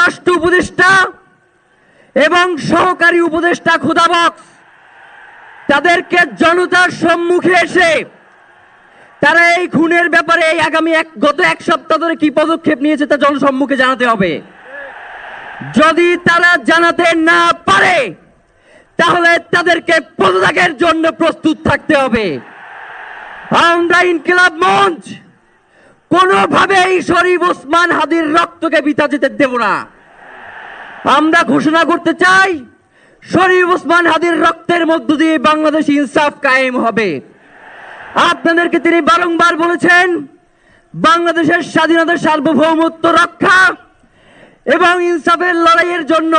স্বরাষ্ট্র উপদেষ্টা এবং সহকারী উপদেষ্টা খুদাবক্স তাদেরকে জনতার সম্মুখে এসে তারা এই খুনের ব্যাপারে আগামী গত এক সপ্তাহ ধরে কি পদক্ষেপ নিয়েছে তা জনসম্মুখে জানাতে হবে। যদি তারা জানাতে না পারে তাহলে তাদেরকে পদত্যাগের জন্য প্রস্তুত থাকতে হবে। আমরা ইনকিলাব মঞ্চ কোনোভাবেই শরীফ ওসমান হাদির রক্তকে বৃথা যেতে দেব না। আমরা ঘোষণা করতে চাই শরীফ ওসমান হাদির রক্তের মধ্য দিয়ে বাংলাদেশ ইনসাফ কায়েম হবে। আপনাদেরকে তিনি বারংবার বলেছেন বাংলাদেশের স্বাধীনতা সার্বভৌমত্ব রক্ষা এবং ইনসাফের লড়াইয়ের জন্য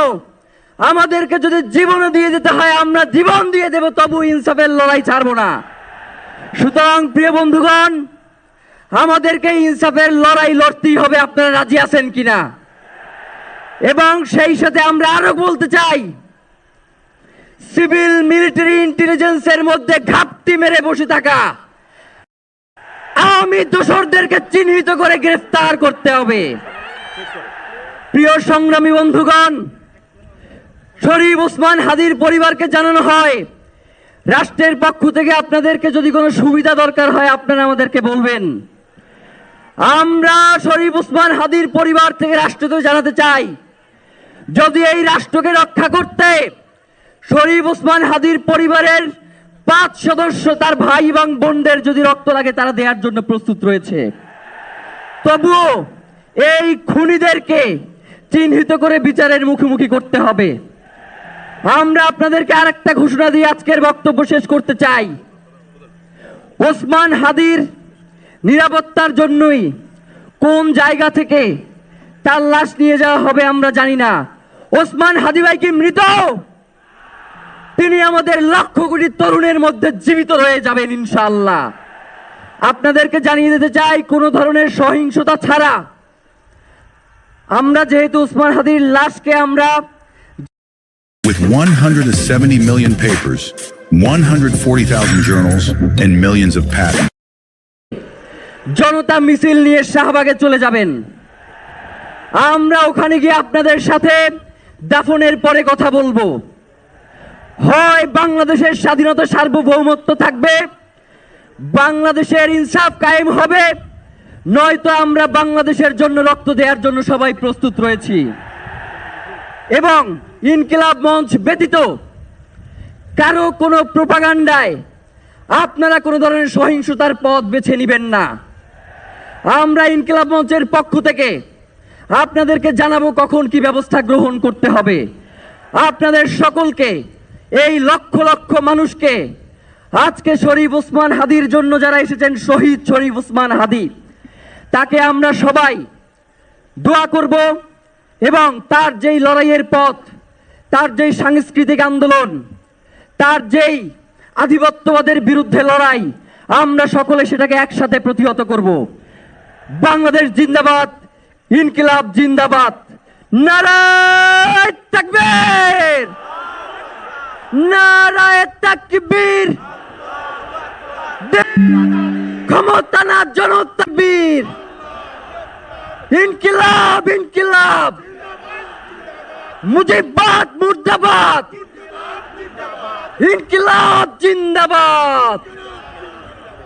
আমাদেরকে যদি জীবন দিয়ে দিতে হয় আমরা জীবন দিয়ে দেব, তবু ইনসাফের লড়াই ছাড়বো না। সুতরাং প্রিয় বন্ধুগণ, আমাদেরকে ইনসাফের লড়াই লড়তেই হবে। আপনারা রাজি আছেন কিনা? এবং সেই সাথে আমরা আরো বলতে চাই সিভিল মিলিটারি ইন্টেলিজেন্সের মধ্যে ঘাপটি মেরে বসে থাকা আওয়ামী দোসরদেরকে চিহ্নিত করে গ্রেফতার করতে হবে। প্রিয় সংগ্রামী বন্ধুগণ, শরীফ ওসমান হাদির পরিবারকে জানানো হয় রাষ্ট্রের পক্ষ থেকে আপনাদেরকে যদি কোনো সুবিধা দরকার হয় আপনারা আমাদেরকে বলবেন। আমরা শরীফ ওসমান হাদির পরিবার থেকে রাষ্ট্রকে জানাতে চাই যদি এই রাষ্ট্রকে রক্ষা করতে শরীফ ওসমান হাদির পরিবারের 5 সদস্য তার ভাই এবং বোনদের যদি রক্ত লাগে তারা দেওয়ার জন্য প্রস্তুত রয়েছে, তবুও এই খুনিদেরকে চিহ্নিত করে বিচারের মুখোমুখি করতে হবে। আমরা আপনাদেরকে আরেকটা ঘোষণা দিয়ে আজকের বক্তব্য শেষ করতে চাই। ওসমান হাদির নিরাপত্তার জন্যই কোন জায়গা থেকে তার লাশ নিয়ে যাওয়া হবে আমরা জানি না। ওসমান হাদি ভাই কি মৃত? তিনি আমাদের লক্ষ কোটি তরুণের মধ্যে জীবিত রয়ে যাবেন ইনশাআল্লাহ। আপনাদেরকে জানিয়ে দিতে চাই কোনো ধরনের সহিংসতা ছাড়া আমরা যেহেতু ওসমান হাদির লাশকে আমরা With 170 million papers, 140,000 journals, and millions of patents. জনতা মিছিল নিয়ে শাহবাগে চলে যাবেন। আমরা ওখানে গিয়ে আপনাদের সাথে দাফনের পরে কথা বলবো। হয় বাংলাদেশের স্বাধীনতা সার্বভৌমত্ব থাকবে, বাংলাদেশের ইনসাফ কায়েম হবে, নয়তো আমরা বাংলাদেশের জন্য রক্ত দেওয়ার জন্য সবাই প্রস্তুত রয়েছি। এবং ইনকিলাব মঞ্চ ব্যতীত কারো কোনো প্রোপাগান্ডায় আপনারা কোনো ধরনের সহিংসতার পথ বেছে নেবেন না। আমরা ইনকিলাব মঞ্চের পক্ষ থেকে আপনাদেরকে জানাবো কখন কি ব্যবস্থা গ্রহণ করতে হবে। আপনাদের সকলকে, এই লক্ষ লক্ষ মানুষকে, আজকে শরীফ ওসমান হাদির জন্য যারা এসেছেন, শহীদ শরীফ ওসমান হাদি, তাকে আমরা সবাই দোয়া করব এবং তার যেই লড়াইয়ের পথ, তার যেই সাংস্কৃতিক আন্দোলন, তার যেই আধিপত্যবাদের বিরুদ্ধে লড়াই, আমরা সকলে সেটাকে একসাথে প্রতিহত করব। বাংলাদেশ জিন্দাবাদ, ইনকিলাব জিন্দাবাদ, নারায়ে তাকবীর, নারায়ে তাকবীর, ক্ষমতা না জনতা বীর, ইনকিলাব ইনকিলাব, মুজিবাদ মুর্দাবাদ, ইনকিলাব জিন্দাবাদ।